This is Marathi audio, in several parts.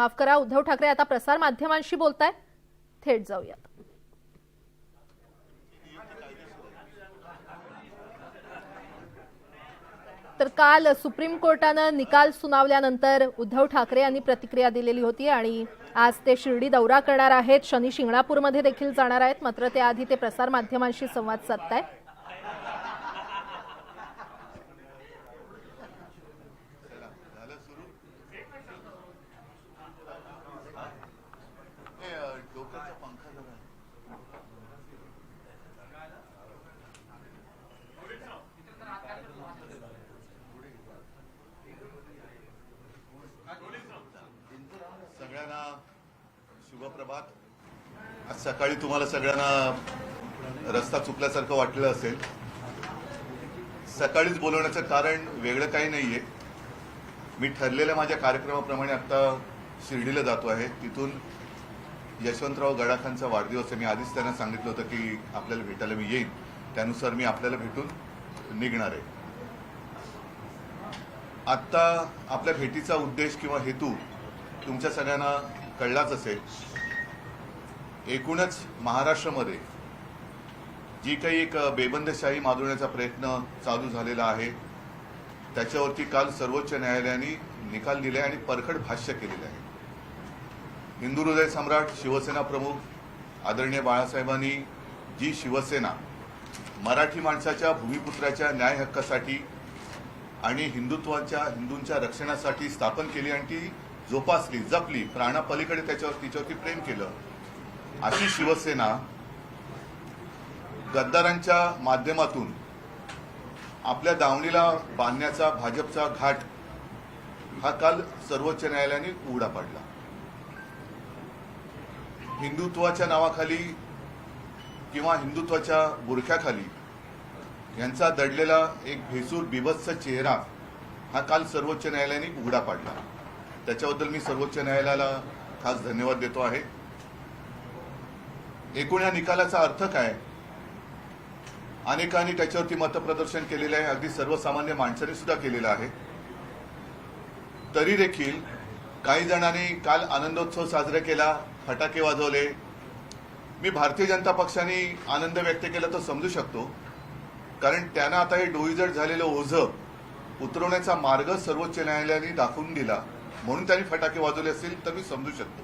माफ करा, उद्धव ठाकरे आता प्रसार माध्यमांशी बोलतायत. थेट जाऊयात. तर काल सुप्रीम कोर्टानं निकाल सुनावल्यानंतर उद्धव ठाकरे यांनी प्रतिक्रिया दिलेली होती आणि आज ते शिर्डी दौरा करणार आहेत. शनी शिंगणापूरमध्ये देखील जाणार आहेत. मात्र त्याआधी ते प्रसार माध्यमांशी संवाद साधतायत. सगळ्यांना शुभप्रभात. आज सकाळी तुम्हाला सगळ्यांना रस्ता चुकल्यासारखं वाटलं असेल. सकाळीच बोलवण्याचं कारण वेगळं काही नाहीये. मी ठरलेल्या माझ्या कार्यक्रमाप्रमाणे आता शिर्डीला जातो आहे. तिथून यशवंतराव गडाखांचा वाढदिवस आहे. मी आधीच त्यांना सांगितलं होतं की आपल्याला भेटायला मी येईन. त्यानुसार मी आपल्याला भेटून निघणार आहे. आत्ता आपल्या भेटीचा उद्देश किंवा हेतू तुमच्या सगळ्यांना कळलाच असेल. एकूणच महाराष्ट्रामध्ये जी काही एक बेबंदशाही माजवण्याचा प्रयत्न चालू झालेला आहे त्याच्यावरती काल सर्वोच्च न्यायालयाने निकाल दिले आणि परखड भाष्य केलेले आहे. हिंदू हृदय सम्राट शिवसेना प्रमुख आदरणीय बाळासाहेबांनी जी शिवसेना मराठी माणसाच्या भूमिपुत्राच्या न्याय हक्कासाठी आणि हिंदूंच्या रक्षणासाठी स्थापन केली आणि ती जोपासली, जपली, प्राणापलीकडे तिच्यावरती प्रेम केलं, अशी शिवसेना गद्दारांच्या माध्यमातून आपल्या दावणीला बांधण्याचा भाजपचा घाट हा काल सर्वोच्च न्यायालयाने उघडा पाडला. हिंदुत्वाच्या नावाखाली किंवा हिंदुत्वाच्या बुरख्याखाली यांचा दडलेला एक भेसूर बिभत्स चेहरा हा काल सर्वोच्च न्यायालयाने उघडा पाडला. त्याच्याबद्दल मी सर्वोच्च न्यायालयाला खास धन्यवाद देतो आहे. एकूण या निकालाचा अर्थ काय? अनेकांनी त्याच्यावरती मतप्रदर्शन केलेलं आहे. अगदी सर्वसामान्य माणसांनी सुद्धा केलेलं आहे. तरी देखील काही जणांनी काल आनंदोत्सव साजरा केला, फटाके वाजवले. मी भारतीय जनता पक्षाने आनंद व्यक्त केला तो समजू शकतो, कारण त्यांना आता हे डोईजड झालेलं ओझं उतरवण्याचा मार्ग सर्वोच्च न्यायालयाने दाखवून दिला म्हणून त्यांनी फटाके वाजवले असतील तर मी समजू शकतो.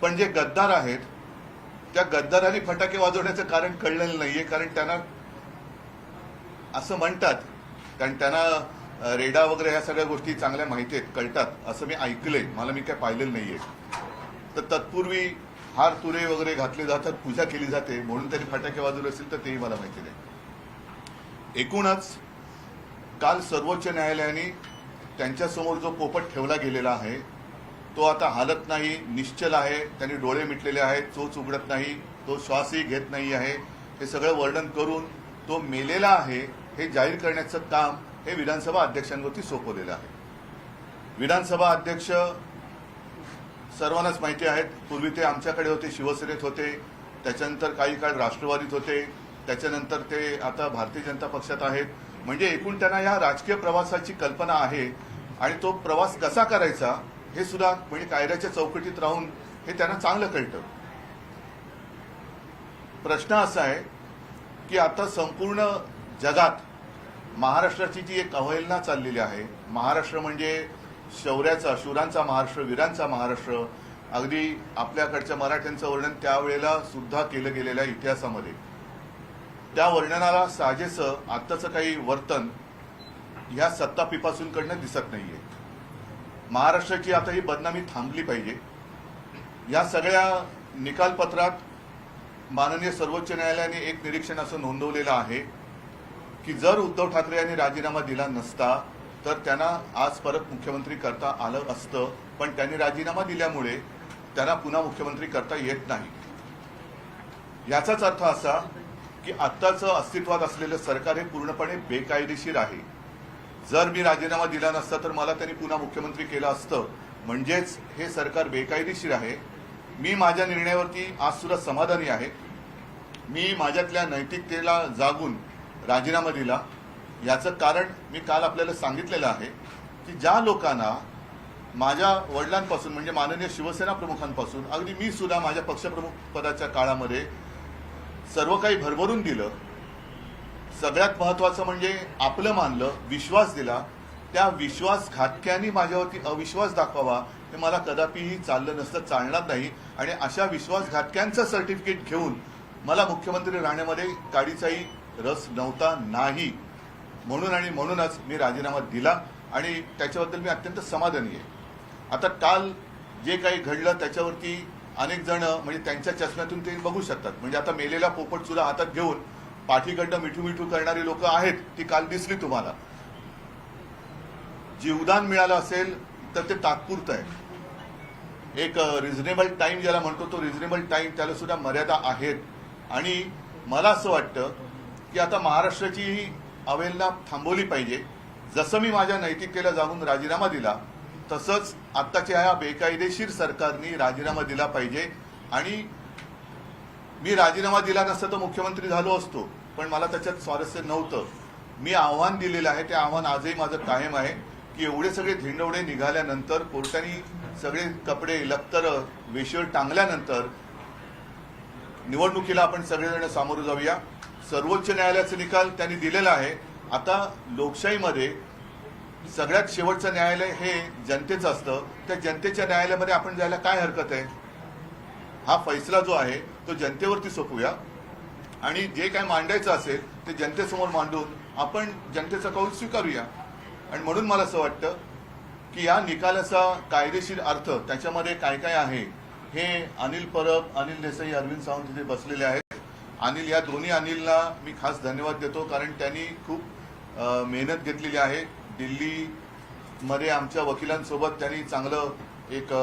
पण जे गद्दार आहेत त्या गद्दारांनी फटाके वाजवण्याचं कारण कळलेलं नाहीये. कारण त्यांना असं म्हणतात, कारण त्यांना रेडा वगैरे ह्या सगळ्या गोष्टी चांगल्या माहिती आहेत, कळतात असं मी ऐकलंय. मी काय पाहिलेलं नाहीये. तर तत्पूर्वी हार तुरे वगैरे घातले जातात, पूजा केली जाते म्हणून त्यांनी फटाके वाजवले असतील तर तेही मला माहिती नाही. एकूणच काल सर्वोच्च न्यायालयाने त्यांच्यासमोर जो पोपट ठेवला गेलेला आहे तो आता हालत नाही, निश्चल आहे. त्यांनी डोळे मिटलेले आहेत, चोच उघडत नाही, तो श्वासही घेत नाही आहे. हे सगळं वर्णन करून तो मेलेला आहे हे जाहीर करण्याचं काम हे विधानसभा अध्यक्षांवरती सोपवलेलं आहे. विधानसभा अध्यक्ष सर्वांनाच माहिती आहेत. पूर्वी ते आमच्याकडे होते, शिवसेनेत होते, त्याच्यानंतर काही काळ राष्ट्रवादीत होते, त्याच्यानंतर ते आता भारतीय जनता पक्षात आहेत. म्हणजे एकूण त्यांना या राजकीय प्रवासाची कल्पना आहे आणि तो प्रवास कसा करायचा हे सुद्धा म्हणजे कायद्याच्या चौकटीत राहून हे त्यांना चांगलं कळतं. प्रश्न असा आहे की आता संपूर्ण जगात महाराष्ट्राची जी एक अवहेलना चाललेली आहे. महाराष्ट्र म्हणजे शौर्याचा, शूरांचा महाराष्ट्र, वीरांचा महाराष्ट्र. अगदी आपल्याकडच्या मराठ्यांचं वर्णन त्यावेळेला सुद्धा केलं गेलेल्या इतिहासामध्ये. त्या वर्णनाला साजेसं आत्ताचं काही वर्तन ह्या सत्ता पिपासूंकडनं दिसत नाहीये. महाराष्ट्राची आता ही बदनामी थांबली पाहिजे. या सगळ्या निकालपत्रात माननीय सर्वोच्च न्यायालयाने एक निरीक्षण असं नोंदवलेलं आहे की जर उद्धव ठाकरे यांनी राजीनामा दिला नसता तर त्यांना आज परत मुख्यमंत्री करता आलं असतं. पण त्यांनी राजीनामा दिल्यामुळे त्यांना पुन्हा मुख्यमंत्री करता येत नाही. याचाच अर्थ असा की आत्ताचं अस्तित्वात असलेलं सरकार हे पूर्णपणे बेकायदेशीर आहे. जर मी राजीनामा दिला नसता तर मला त्यांनी पुन्हा मुख्यमंत्री केलं असतं. म्हणजेच हे सरकार बेकायदेशीर आहे. मी माझ्या निर्णयावरती आज सुद्धा समाधानी आहे. मी माझ्यातल्या नैतिकतेला जागून राजीनामा दिला. याचं कारण मी काल आपल्याला सांगितलेलं आहे की ज्या लोकांना माझ्या वडिलांपासून म्हणजे माननीय शिवसेना प्रमुखांपासून अगदी मी सुद्धा माझ्या पक्षप्रमुख पदाच्या काळामध्ये सर्व काही भरभरून दिलं. सगळ्यात महत्वाचं म्हणजे आपलं मानलं, विश्वास दिला. त्या विश्वासघातक्यांनी माझ्यावरती अविश्वास दाखवावा हे मला कदापिही चाललं नसतं, चालणार नाही. आणि अशा विश्वासघातक्यांचं सर्टिफिकेट घेऊन मला मुख्यमंत्री राहण्यामध्ये काडीचाही रस नव्हता, नाही. म्हणूनच मी राजीनामा दिला आणि त्याच्याबद्दल मी अत्यंत समाधानी आहे. आता काल जे काही घडलं त्याच्यावरती अनेक जण म्हणजे त्यांच्या चष्म्यातून ते बघू शकतात. म्हणजे आता मेलेला पोपट सुद्धा हातात घेऊन पाठीकडनं मिठू मिठू करणारी लोक आहेत, ती काल दिसली तुम्हाला. जीवदान मिळालं असेल तर ते तात्पुरतं आहे. एक रिझनेबल टाइम ज्याला म्हणतो तो रिझनेबल टाइम, त्याला सुद्धा मर्यादा आहेत. आणि मला असं वाटतं की आता महाराष्ट्राची ही अवहेलना थांबवली पाहिजे. जसं मी माझ्या नैतिकतेला जाऊन राजीनामा दिला तसंच आत्ताच्या ह्या बेकायदेशीर सरकारने राजीनामा दिला पाहिजे. आणि मी राजीनामा दिला नसता तर मुख्यमंत्री झालो असतो, पण मला त्याच्यात स्वारस्य नव्हतं. मी आव्हान दिलेलं आहे, ते आव्हान आजही माझं कायम आहे की एवढे सगळे धिंडवडे निघाल्यानंतर, कोर्टाने सगळे कपडे लक्तर वेशीवर टांगल्यानंतर निवडणुकीला आपण सगळेजण सामोरं जाऊया. सर्वोच्च न्यायालयाचा निकाल त्यांनी दिलेला आहे. आता लोकशाहीमध्ये सगळ्यात शेवटचं न्यायालय हे जनतेचं असतं. त्या जनतेच्या न्यायालयामध्ये आपण जायला काय हरकत आहे? हा फैसला जो आहे तो जनतेवरती सोपूया आणि जे काय मांडायचं असेल ते जनतेसमोर मांडून आपण जनतेचा कौल स्वीकारूया. आणि म्हणून मला असं वाटतं की या निकालाचा कायदेशीर अर्थ त्याच्यामध्ये काय काय आहे हे अनिल परब, अनिल देसाई, अरविंद सावंत तिथे बसलेले आहेत. अनिल, या दोन्ही अनिलला मी खास धन्यवाद देतो, कारण त्यांनी खूप मेहनत घेतलेली आहे. दिल्लीमध्ये आमच्या वकिलांसोबत त्यांनी चांगलं एक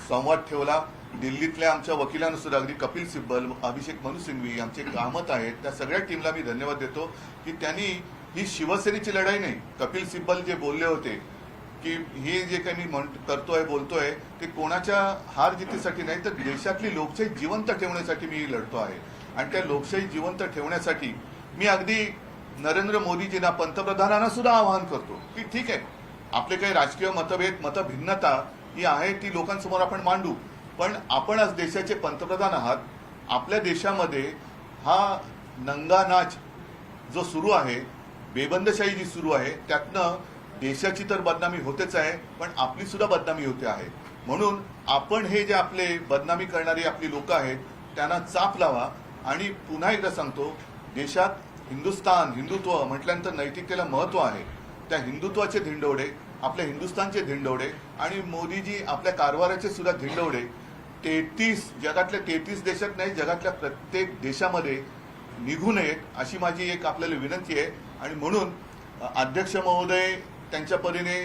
संवाद ठेवला. दिल्लीतल्या आमच्या वकिलांना सुद्धा, अगदी कपिल सिब्बल, अभिषेक मनु सिंघवी, आमचे कामत आहेत, त्या सगळ्या टीमला मी धन्यवाद देतो की त्यांनी ही शिवसेनेची लढाई नाही. कपिल सिब्बल जे बोलले होते की हे जे काही मी बोलतोय ते कोणाच्या हार जितीसाठी नाही, तर देशातली लोकशाही जिवंत ठेवण्यासाठी मी लढतो आहे. आणि त्या लोकशाही जिवंत ठेवण्यासाठी मी अगदी नरेंद्र मोदीजींना, पंतप्रधानांना सुद्धा आवाहन करतो की ठीक आहे, आपले काही राजकीय मतभेद, मतभिन्नता ही आहे ती लोकांसमोर आपण मांडू, पण आपण आज देशाचे पंतप्रधान आहात. आपल्या देशामध्ये हा नंगा नाच जो सुरू आहे, बेबंदशाही जी सुरू आहे, त्यातनं देशाची तर बदनामी होतेच आहे, पण आपली सुद्धा बदनामी होते आहे. म्हणून आपण हे जे आपले बदनामी करणारी आपली लोक आहेत त्यांना चाप लावा. आणि पुन्हा एकदा सांगतो, देशात हिंदुत्व म्हटल्यानंतर नैतिकतेला महत्व आहे. त्या हिंदुत्वाचे धिंडवडे, आपल्या हिंदुस्थानचे धिंडवडे आणि मोदीजी आपल्या कारभाराचे सुद्धा धिंडवडे 33 जगातल्या 33 देशात नाही, जगातल्या प्रत्येक देशामध्ये निघू नयेत अशी माझी एक आपल्याला विनंती आहे. आणि म्हणून अध्यक्ष महोदय त्यांच्या परीने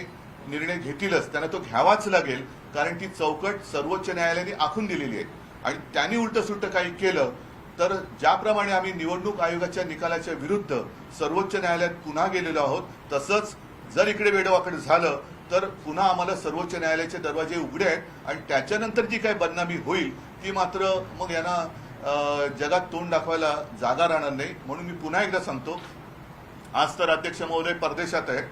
निर्णय घेतीलच, त्यांना तो घ्यावाच लागेल, कारण ती चौकट सर्वोच्च न्यायालयाने आखून दिलेली आहे. आणि त्यांनी उलटसुलट काही केलं तर ज्याप्रमाणे आम्ही निवडणूक आयोगाच्या निकालाच्या विरुद्ध सर्वोच्च न्यायालयात पुन्हा गेलेलो आहोत, तसंच जर इकडे वेडवाकड झालं तर पुन्हा आम्हाला सर्वोच्च न्यायालयाचे दरवाजे उघडे आहेत. आणि त्याच्यानंतर जी काही बदनामी होईल ती मात्र मग यांना जगात तोंड दाखवायला जागा राहणार नाही. म्हणून मी पुन्हा एकदा सांगतो, आज तर अध्यक्ष महोदय परदेशात आहेत,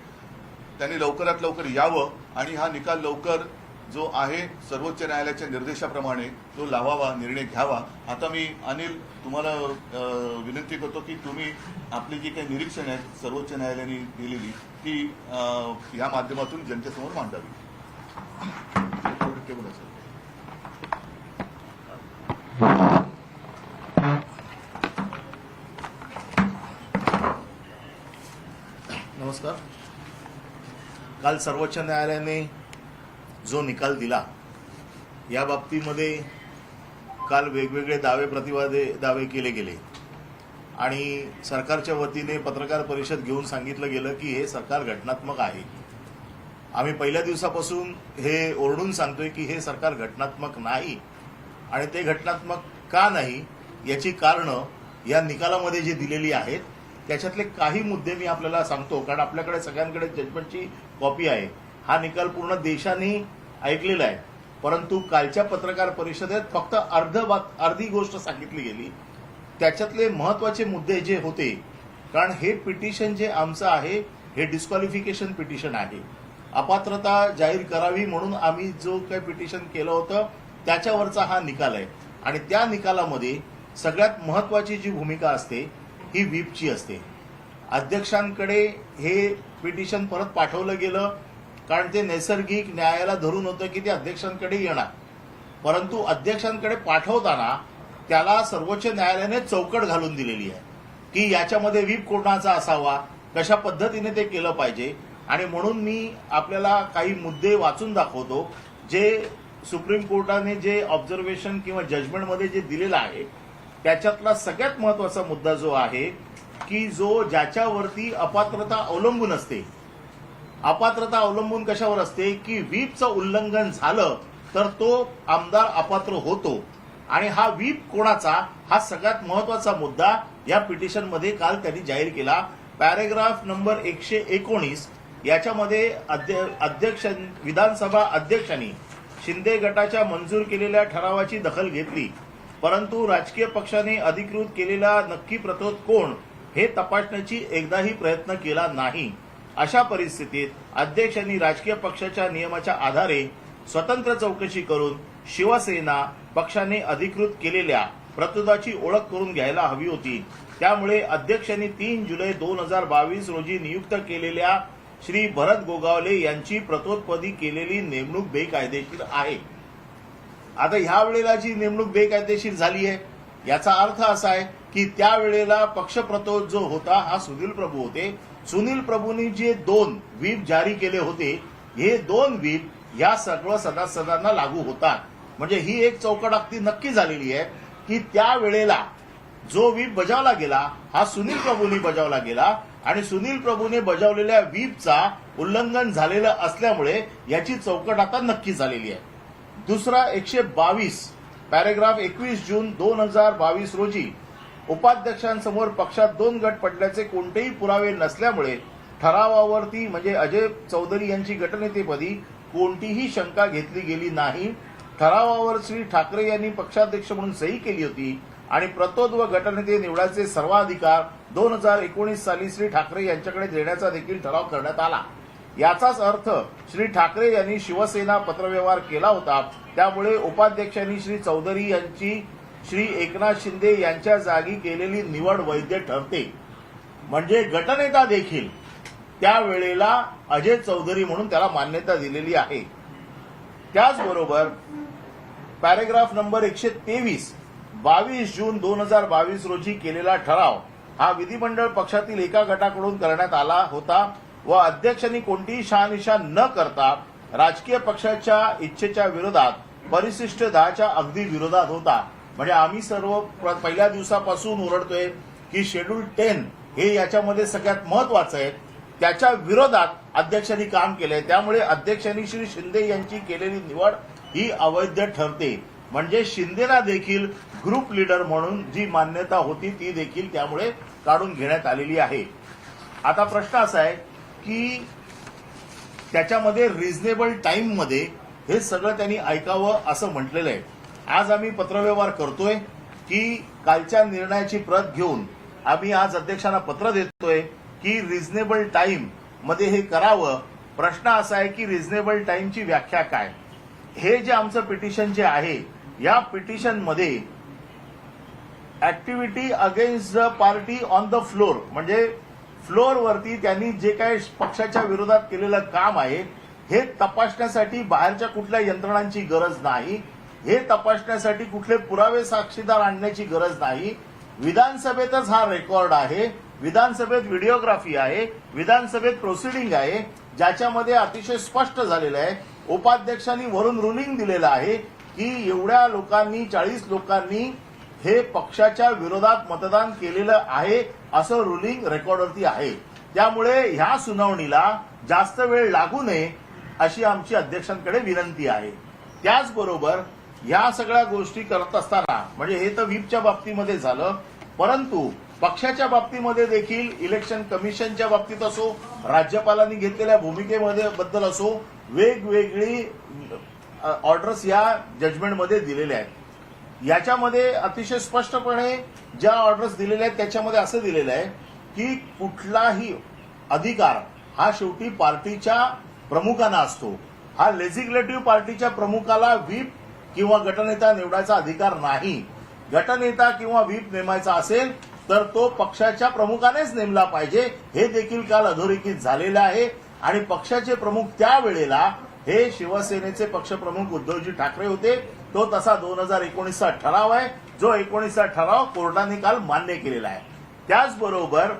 त्यांनी लवकरात लवकर यावं आणि हा निकाल लवकर जो आहे सर्वोच्च न्यायालयाच्या निर्देशाप्रमाणे तो लावावा, निर्णय घ्यावा. आता मी अनिल तुम्हाला विनंती करतो की तुम्ही आपली जी काही निरीक्षण आहेत सर्वोच्च न्यायालयाने दिलेली ती या माध्यमातून जनतेसमोर मांडावी. नमस्कार. काल सर्वोच्च न्यायालयाने जो निकाल दिला या बाबतीमध्ये काल वेगवेगळे दावे केले गेले आणि सरकारच्या वतीने पत्रकार परिषद घेऊन सांगितलं गेलं की हे सरकार घटनात्मक आहे. आम्ही पहिल्या दिवसापासून हे ओरडून सांगतोय की हे सरकार घटनात्मक नाही. आणि ते घटनात्मक का नाही याची कारणं या निकालामध्ये जी दिलेली आहेत त्याच्यातले काही मुद्दे मी आपल्याला सांगतो, कारण आपल्याकडे सगळ्यांकडे जजमेंटची कॉपी आहे. हा निकाल पूर्ण देशाने ऐकलेला आहे, परंतु कालच्या पत्रकार परिषदेत फक्त अर्धी गोष्ट सांगितली गेली. त्याच्यातले महत्वाचे मुद्दे जे होते, कारण हे पिटिशन जे आमचं आहे हे डिस्क्वालिफिकेशन पिटिशन आहे अपात्रता जाहीर करावी म्हणून आम्ही जो काही पिटिशन केलं होतं त्याच्यावरचा हा निकाल आहे. आणि त्या निकालामध्ये सगळ्यात महत्वाची जी भूमिका असते ही व्हीपची असते. अध्यक्षांकडे हे पिटिशन परत पाठवलं गेलं कारण ते नैसर्गिक न्यायाला धरून होतं की ते अध्यक्षांकडे येणार. परंतु अध्यक्षांकडे पाठवताना त्याला सर्वोच्च न्यायालयाने चौकट घालून दिलेली आहे की याच्यामध्ये व्हीप कोणाचा असावा, कशा पद्धतीने ते केलं पाहिजे. आणि म्हणून मी आपल्याला काही मुद्दे वाचून दाखवतो जे सुप्रीम कोर्टाने जे ऑब्झर्वेशन किंवा जजमेंटमध्ये जे दिलेलं आहे त्याच्यातला सगळ्यात महत्वाचा मुद्दा जो आहे की ज्याच्यावरती अपात्रता अवलंबून असते. अपात्रता अवलंबून कशावर असते की व्हीपचं उल्लंघन झालं तर तो आमदार अपात्र होतो. आणि हा व्हीप कोणाचा हा सगळ्यात महत्वाचा मुद्दा या पिटिशनमध्ये काल त्यांनी जाहीर केला. पॅरेग्राफ नंबर 119 याच्यामध्ये विधानसभा अध्यक्षांनी शिंदे गटाच्या मंजूर केलेल्या ठरावाची दखल घेतली, परंतु राजकीय पक्षाने अधिकृत केलेला नक्की प्रतोद कोण हे तपासण्याची एकदाही प्रयत्न केला नाही. अशा परिस्थितीत अध्यक्षांनी राजकीय पक्षाच्या नियमाच्या आधारे स्वतंत्र चौकशी करून शिवसेना पक्षाने अधिकृत केलेल्या प्रतोदाची ओळख करून घ्यायला हवी होती. त्यामुळे अध्यक्षांनी 3 जुलै 2022 रोजी नियुक्त केलेल्या श्री भरत गोगावले यांची प्रतोदपदी केलेली नेमणूक बेकायदेशीर आहे. आता ह्या वेळेला जी नेमणूक बेकायदेशीर झाली आहे याचा अर्थ असा आहे की त्यावेळेला पक्षप्रतोद जो होता हा सुनील प्रभू होते. सुनील प्रभूंनी जे 2 व्हीप जारी केले होते हे 2 व्हीप या सर्व सदस्यांना लागू होतात. म्हणजे ही एक चौकट अगदी नक्की झालेली आहे की त्यावेळेला जो व्हीप बजावला गेला हा सुनील प्रभूंनी बजावला गेला आणि सुनील प्रभूने बजावलेल्या व्हीपचा उल्लंघन झालेलं असल्यामुळे याची चौकट आता नक्की झालेली आहे. दुसरा 122 पॅरेग्राफ 21 जून 2022 रोजी उपाध्यक्षांसमोर पक्षात 2 गट पडल्याचे कोणतेही पुरावे नसल्यामुळे ठरावावरती म्हणजे अजय चौधरी यांची गटनेतेपदी कोणतीही शंका घेतली गेली नाही. ठरावावर श्री ठाकरे यांनी पक्षाध्यक्ष म्हणून सही केली होती आणि प्रतोद व गटनेते निवडायचे सर्वाधिकार 2019 साली श्री ठाकरे यांच्याकडे देण्याचा देखील ठराव करण्यात आला. याचाच अर्थ श्री ठाकरे यांनी शिवसेना पत्रव्यवहार केला होता. त्यामुळे उपाध्यक्षांनी श्री चौधरी यांची श्री एकनाथ शिंदे यांच्या जागी केलेली निवड वैध ठरते. म्हणजे गटनेता देखील त्यावेळेला अजय चौधरी म्हणून त्याला मान्यता दिलेली आहे. त्याचबरोबर पॅरेग्राफ नंबर 123 22 जून 2022 रोजी केलेला ठराव हा विधिमंडळ पक्षातील एका गटाकडून करण्यात आला होता व अध्यक्षांनी कोणतीही शहानिशा न करता राजकीय पक्षाच्या इच्छेच्या विरोधात परिशिष्ट 10च्या अगदी विरोधात होता. म्हणजे आम्ही सर्व पहिल्या दिवसापासून ओरडतोय की शेड्यूल 10 हे याच्यामध्ये सगळ्यात महत्वाचं आहे. त्याच्या विरोधात अध्यक्षांनी काम केलंय. त्यामुळे अध्यक्षांनी श्री शिंदे यांची केलेली निवड ही अवैध ठरते. म्हणजे शिंदेना देखील ग्रुप लीडर म्हणून जी मान्यता होती ती देखील त्यामुळे काढून घेण्यात आलेली आहे. आता प्रश्न असा आहे की त्याच्यामध्ये रिझनेबल टाइम मध्ये हे सगळं त्यांनी ऐकावं असं म्हटलेलं आहे. आज आम्ही पत्रव्यवहार करतोय की कालच्या निर्णयाची प्रत घेऊन आम्ही आज अध्यक्षांना पत्र देतोय की रिझनेबल टाइम मध्ये हे करावं. प्रश्न असा आहे की रिझनेबल टाइमची व्याख्या काय. हे जे आमचं पिटिशन जे आहे या पिटिशन मध्ये activity against the party on the floor म्हणजे फ्लोअरवरती त्यांनी जे काही पक्षाच्या विरोधात केलेलं काम आहे हे तपासण्यासाठी बाहेरच्या कुठल्या यंत्रणांची गरज नाही. हे तपासण्यासाठी कुठले पुरावे साक्षीदार आणण्याची गरज नाही. विधानसभेतच हा रेकॉर्ड आहे. विधानसभेत व्हिडिओग्राफी आहे. विधानसभेत प्रोसिडिंग आहे ज्याच्यामध्ये अतिशय स्पष्ट झालेलं आहे. उपाध्यक्षांनी वरून रुलिंग दिलेलं आहे की एवढ्या लोकांनी 40 लोकांनी हे पक्षाच्या विरोधात मतदान केलेलं आहे असं रुलिंग रेकॉर्डवरती आहे. त्यामुळे ह्या सुनावणीला जास्त वेळ लागू नये अशी आमची अध्यक्षांकडे विनंती आहे. त्याचबरोबर या सगळ्या गोष्टी करत असताना म्हणजे हे तर व्हीपच्या बाबतीमध्ये झालं, परंतु पक्षाच्या बाबतीमध्ये देखील इलेक्शन कमिशनच्या बाबतीत असो राज्यपालांनी घेतलेल्या भूमिकेमध्ये बद्दल असो वेगवेगळी ऑर्डर्स या जजमेंटमध्ये दिलेल्या आहेत. याच्यामध्ये अतिशय स्पष्टपणे ज्या ऑर्डर्स दिलेल्या आहेत त्याच्यामध्ये असं दिलेलं आहे की कुठलाही अधिकार हा शेवटी पार्टीच्या प्रमुखांना असतो. हा लेजिस्लेटिव्ह पार्टीच्या प्रमुखाला व्हीप किंवा गटनेता निवडायचा अधिकार नाही. गटनेता किंवा व्हीप नेमायचा असेल तर तो पक्षाच्या प्रमुखानेच नेमला पाहिजे. हे देखील काल अधोरेखित झालेलं आहे आणि पक्षाचे प्रमुख त्यावेळेला हे शिवसेनेचे पक्षप्रमुख उद्धवजी ठाकरे होते. तो तसा 2019चा ठराव आहे, जो 19चा ठराव कोर्टाने काल मान्य केलेला आहे. त्याचबरोबर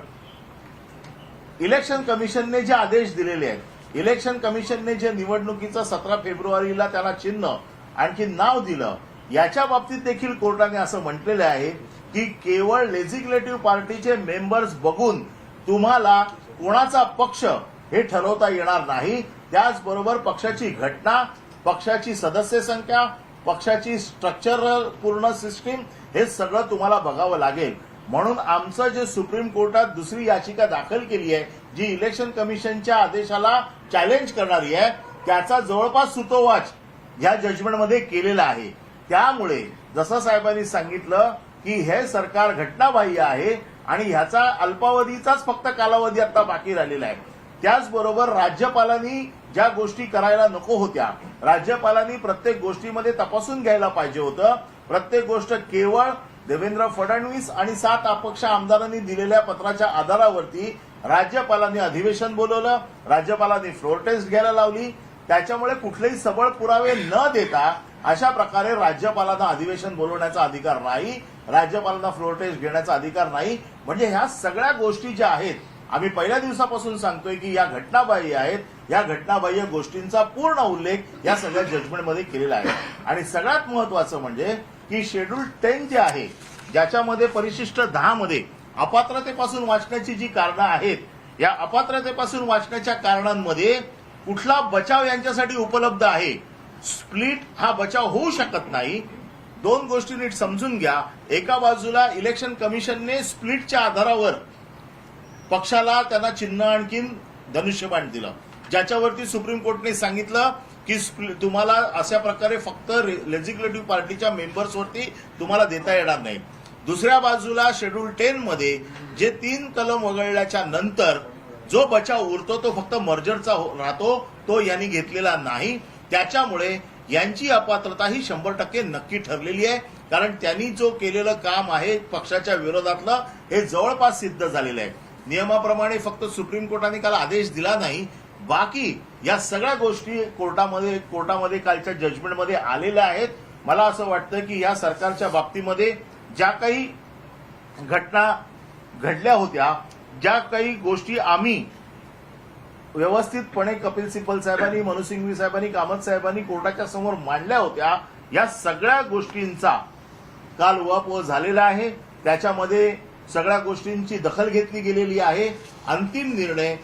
इलेक्शन कमिशनने जे आदेश दिलेले आहेत, इलेक्शन कमिशनने जे निवडणुकीचं 17 फेब्रुवारीला त्याला चिन्ह आणखी नाव दिलं, याच्या बाबतीत देखील कोर्टाने असं म्हटलेलं आहे की केवळ लेजिस्लेटिव्ह पार्टीचे मेंबर्स बघून तुम्हाला कोणाचा पक्ष हे ठरवता येणार नाही. त्याचबरोबर पक्षाची घटना, पक्षाची सदस्य संख्या, पक्षाची स्ट्रक्चरल पूर्ण सिस्टीम हे सगळं तुम्हाला बघावं लागेल. म्हणून आमचं जे सुप्रीम कोर्टात दुसरी याचिका दाखल केली आहे, जी इलेक्शन कमिशनच्या आदेशाला चॅलेंज करणारी आहे, त्याचा जवळपास सुतोवाच या जजमेंटमध्ये केलेला आहे. त्यामुळे जसं साहेबांनी सांगितलं की हे सरकार घटनाबाह्य आहे आणि ह्याचा अल्पावधीचाच फक्त कालावधी आता बाकी राहिलेला आहे. त्याचबरोबर राज्यपालांनी ज्या गोष्टी करायला नको होत्या, राज्यपालांनी प्रत्येक गोष्टीमध्ये तपासून घ्यायला पाहिजे होतं. प्रत्येक गोष्ट केवळ देवेंद्र फडणवीस आणि 7 अपक्ष आमदारांनी दिलेल्या पत्राच्या आधारावरती राज्यपालांनी अधिवेशन बोलवलं, राज्यपालांनी फ्लोर टेस्ट घ्यायला लावली. त्याच्यामुळे कुठलेही सबळ पुरावे न देता अशा प्रकारे राज्यपालांना अधिवेशन बोलवण्याचा अधिकार नाही, राज्यपालांना फ्लोर टेस्ट घेण्याचा अधिकार नाही. म्हणजे ह्या सगळ्या गोष्टी ज्या आहेत, आम्ही पहिल्या दिवसापासून सांगतोय की या घटनाबाह्य आहेत. या घटनाबाह्य गोष्टींचा पूर्ण उल्लेख या सगळ्या जजमेंटमध्ये केलेला आहे. आणि सगळ्यात महत्वाचं म्हणजे की शेड्यूल 10 जे आहे, ज्याच्यामध्ये परिशिष्ट 10 मध्ये अपात्रतेपासून वाचण्याची जी कारणं आहेत, या अपात्रतेपासून वाचण्याच्या कारणांमध्ये कुठला बचाव यांच्यासाठी उपलब्ध आहे. स्प्लिट हा बचाव होऊ शकत नाही. 2 गोष्टी नीट समजून घ्या. एका बाजूला इलेक्शन कमिशनने स्प्लिटच्या आधारावर पक्षाला त्यांना चिन्ह आणखीन धनुष्यबाण दिलं, ज्याच्यावरती सुप्रीम कोर्टने सांगितलं की तुम्हाला अशा प्रकारे फक्त लेजिस्लेटिव्ह पार्टीच्या मेंबर्सवरती तुम्हाला देता येणार नाही. दुसऱ्या बाजूला शेड्यूल 10 मध्ये जे 3 कलम वगळल्याच्या नंतर जो बचाव उरतो तो फक्त मर्जरचा राहतो, तो यांनी घेतलेला नाही. त्याच्यामुळे यांची अपात्रता ही 100% नक्की ठरलेली आहे. कारण त्यांनी जो केलेलं काम आहे पक्षाच्या विरोधातलं, हे जवळपास सिद्ध झालेलं आहे. नियमाप्रमाणे फक्त सुप्रीम कोर्टाने काल आदेश दिला नाही, बाकी या सगळ्या गोष्टी कोर्टामध्ये कालच्या जजमेंटमध्ये आलेल्या आहेत. मला असं वाटतं की या सरकारच्या बाबतीमध्ये ज्या काही घटना घडल्या होत्या, ज्या काही गोष्टी आम्ही व्यवस्थितपणे कपिल सिब्बल साहेबांनी, मनोज सिंघवी साहेबांनी, कामत साहेबांनी कोर्टाच्या समोर मांडल्या होत्या, या सगळ्या गोष्टींचा काल उहापोह झालेला आहे. त्याच्यामध्ये सगळ्या गोष्टींची दखल घेतली गेलेली आहे. अंतिम निर्णय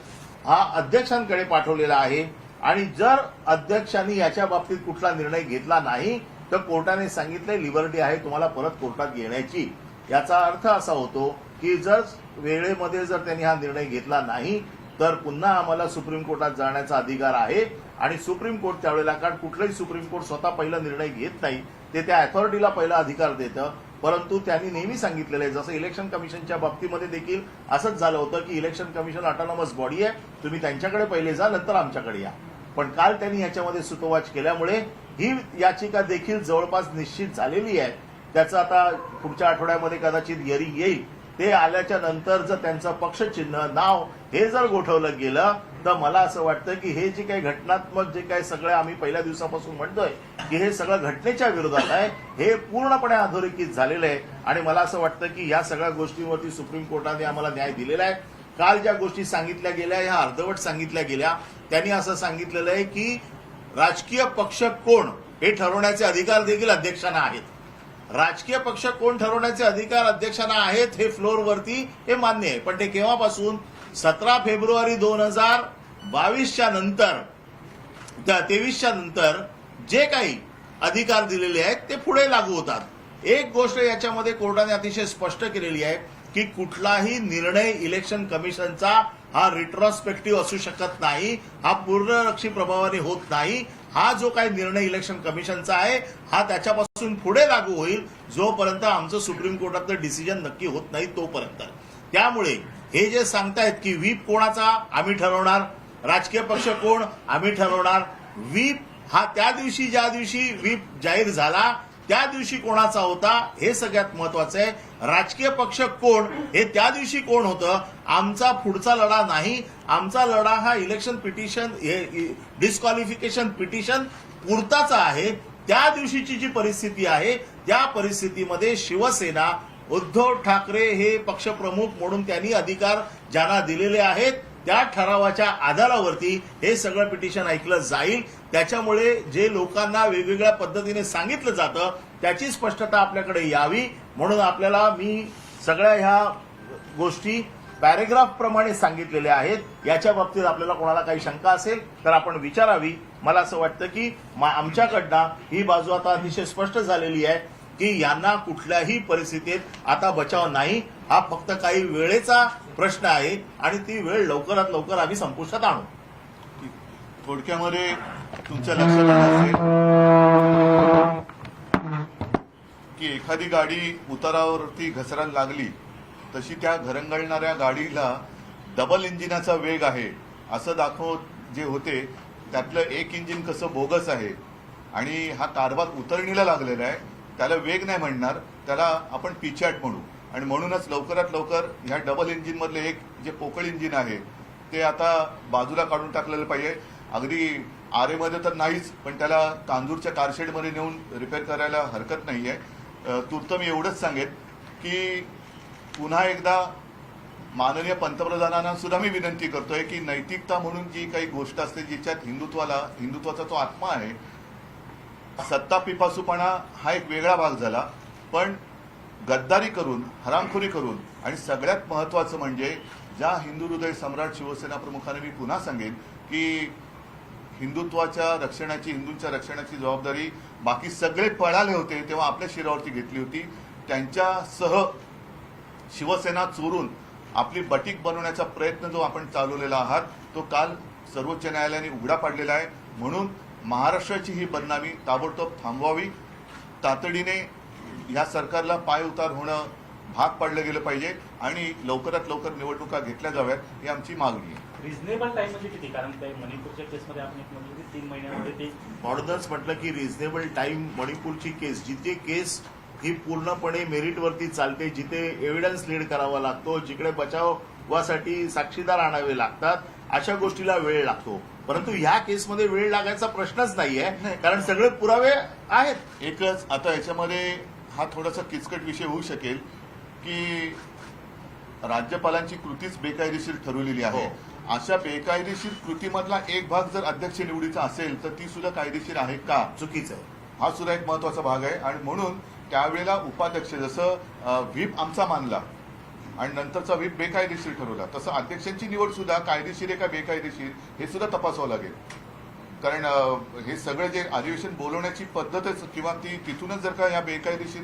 हा अध्यक्षांकडे पाठवलेला आहे आणि जर अध्यक्षांनी याच्या बाबतीत कुठला निर्णय घेतला नाही तर कोर्टाने सांगितले लिबर्टी आहे तुम्हाला परत कोर्टात येण्याची. याचा अर्थ असा होतो की जर वेळेमध्ये जर त्यांनी हा निर्णय घेतला नाही तर पुन्हा आम्हाला सुप्रीम कोर्टात जाण्याचा अधिकार आहे. आणि सुप्रीम कोर्ट त्यावेळेला, कारण कुठलाही सुप्रीम कोर्ट स्वतः पहिला निर्णय घेत नाही, ते त्या अथॉरिटीला पहिला अधिकार देतं. परंतु त्यांनी नेहमी सांगितलेलं आहे, जसं इलेक्शन कमिशनच्या बाबतीमध्ये देखील असंच झालं होतं की इलेक्शन कमिशन ऑटोनॉमस बॉडी आहे, तुम्ही त्यांच्याकडे पहिले जा, नंतर आमच्याकडे या. पण काल त्यांनी याच्यामध्ये सुतोवाच केल्यामुळे ही याचिका देखील जवळपास निश्चित झालेली आहे. त्याचं आता पुढच्या आठवड्यामध्ये कदाचित यरी येईल. ते आल्याच्या नंतर जर त्यांचं पक्षचिन्ह, नाव हे जर गोठवलं गेलं तर मला असं वाटतं की हे जे काही घटनात्मक जे काही सगळं आम्ही पहिल्या दिवसापासून म्हणतोय की हे सगळं घटनेच्या विरोधात आहे, हे पूर्णपणे अधोरेखित झालेलं आहे. आणि मला असं वाटतं की या सगळ्या गोष्टींवरती सुप्रीम कोर्टाने आम्हाला न्याय दिलेला आहे. काल ज्या गोष्टी सांगितल्या गेल्या ह्या अर्धवट सांगितल्या गेल्या. त्यांनी असं सांगितलेलं आहे की राजकीय पक्ष कोण हे ठरवण्याचे अधिकार देखील अध्यक्षांना आहेत. राजकीय पक्ष कोण ठरवण्याचे अधिकार अध्यक्षांना आहेत हे फ्लोअरवरती हे मान्य आहे. पण ते केव्हापासून? 17 फेब्रुवारी 2022च्या नंतर, 23च्या नंतर जे काही अधिकार दिलेले आहेत ते पुढे लागू होतात. एक गोष्ट याच्यामध्ये कोर्टाने अतिशय स्पष्ट केलेली आहे की कुठलाही निर्णय इलेक्शन कमिशनचा हा रिट्रोस्पेक्टिव्ह असू शकत नाही, हा पूर्णरक्षी प्रभावाने होत नाही. हा जो काही निर्णय इलेक्शन कमिशनचा आहे हा त्याच्यापासून पुढे लागू होईल जोपर्यंत आमचं सुप्रीम कोर्टातलं डिसिजन नक्की होत नाही तोपर्यंत. त्यामुळे हे जे सांगतायत की व्हीप कोणाचा आम्ही ठरवणार, राजकीय पक्ष कोण आम्ही ठरवणार. व्हीप हा त्या दिवशी ज्या दिवशी व्हीप जाहीर झाला त्या दिवशी कोणाचा होता हे सगळ्यात महत्वाचं आहे. राजकीय पक्ष कोण हे त्या दिवशी कोण होतं आमचा पुढचा लढा नाही. आमचा लढा हा इलेक्शन पिटिशन हे डिस्क्वालिफिकेशन पिटिशन पुरताचा आहे. त्या दिवशीची जी परिस्थिती आहे त्या परिस्थितीमध्ये शिवसेना उद्धव ठाकरे हे पक्षप्रमुख म्हणून त्यांनी अधिकार ज्यांना दिलेले आहेत त्या ठरावाच्या आधारावरती हे सगळं पिटिशन ऐकलं जाईल. त्याच्यामुळे जे लोकांना वेगवेगळ्या पद्धतीने सांगितलं जातं त्याची स्पष्टता आपल्याकडे यावी म्हणून आपल्याला मी सगळ्या ह्या गोष्टी पॅरेग्राफ प्रमाणे सांगितलेल्या आहेत. याच्या बाबतीत आपल्याला कोणाला काही शंका असेल तर आपण विचारावी. मला असं वाटतं की आमच्याकडनं ही बाजू आता अतिशय स्पष्ट झालेली आहे की यांना कुठल्याही परिस्थितीत आता बचाव नाही. हा फक्त काही वेळेचा प्रश्न आहे आणि ती वेळ लवकरात लवकर आम्ही संपुष्टात आणू. थोडक्यामध्ये तुमच्या लक्षात आलं असेल की एखादी गाडी उतारावरती घसरायला लागली तशी त्या घरंगळणाऱ्या गाडीला डबल इंजिनाचा वेग आहे असं दाखवत जे होते त्यातलं एक इंजिन कसं बोगस आहे आणि हा कारभार उतरणीला लागलेला आहे. त्याला वेग नाही म्हणणार, त्याला आपण पिछाट म्हणू. आणि म्हणूनच लवकरात लवकर ह्या डबल इंजिन मधले एक जे पोकळ इंजिन आहे ते आता बाजूला काढून टाकलेलं पाहिजे. अगदी आरेमध्ये तर नाहीच पण त्याला तांदूरच्या कारशेडमध्ये नेऊन रिपेअर करायला हरकत नाहीये. तूर्त मी एवढंच सांगेन की पुन्हा एकदा माननीय पंतप्रधानांना सुद्धा मी विनंती करतोय की नैतिकता म्हणून जी काही गोष्ट असते जिच्यात हिंदुत्वाचा तो आत्मा आहे, सत्ता पिपासूपणा हा एक वेगळा भाग झाला पण गद्दारी करून हरामखोरी करून आणि सगळ्यात महत्वाचं म्हणजे ज्या हिंदू हृदय सम्राट शिवसेना प्रमुखाने मी पुन्हा सांगेन की हिंदुत्वाच्या हिंदूंच्या रक्षणाची जबाबदारी बाकी सगळे पळाले होते तेव्हा आपल्या शिरावरती घेतली होती. त्यांच्यासह शिवसेना चोरून आपली बटीक बनवण्याचा प्रयत्न जो आपण चालवलेला आहात तो काल सर्वोच्च न्यायालयाने उघडा पाडलेला आहे. म्हणून महाराष्ट्राची ही बदनामी ताबडतोब थांबवावी. तातडीने या सरकारला पाय उतार होणं भाग पाडलं गेलं पाहिजे आणि लवकरात लवकर निवडणुका घेतल्या जाव्यात ही आमची मागणी आहे. रिझनेबल टाइम म्हणजे किती? कारण ते मणिपूरच्या केसमध्ये आपण एक म्हटलं की 3 महिन्यामध्ये ते म्हणूनच म्हटलं की रिझनेबल टाइम मणिपूरची केस जिथे केस ही पूर्णपणे मेरिटवरती चालते, जिथे एव्हिडन्स लीड करावा लागतो, जिकडे बचावासाठी साक्षीदार आणावे लागतात, अशा गोष्टीला वेळ लागतो. परंतु ह्या केसमध्ये वेळ लागायचा प्रश्नच नाहीये कारण सगळे पुरावे आहेत. एकच आता याच्यामध्ये हा थोडासा किचकट विषय होऊ शकेल की राज्यपालांची कृतीच बेकायदेशीर ठरवलेली आहे. अशा बेकायदेशीर कृतीमधला एक भाग जर अध्यक्ष निवडीचा असेल तर ती सुद्धा कायदेशीर आहे का? चुकीचं आहे. हा सुद्धा एक महत्वाचा भाग आहे. आणि म्हणून त्यावेळेला उपाध्यक्ष जसं व्हीप आमचा मानला आणि नंतरचा व्हीप बेकायदेशीर ठरवला तसं अध्यक्षांची निवड सुद्धा कायदेशीर आहे का बेकायदेशीर हे सुद्धा तपासावं लागेल. कारण हे सगळं जे अधिवेशन बोलवण्याची पद्धतच किंवा ती तिथूनच जर का या बेकायदेशीर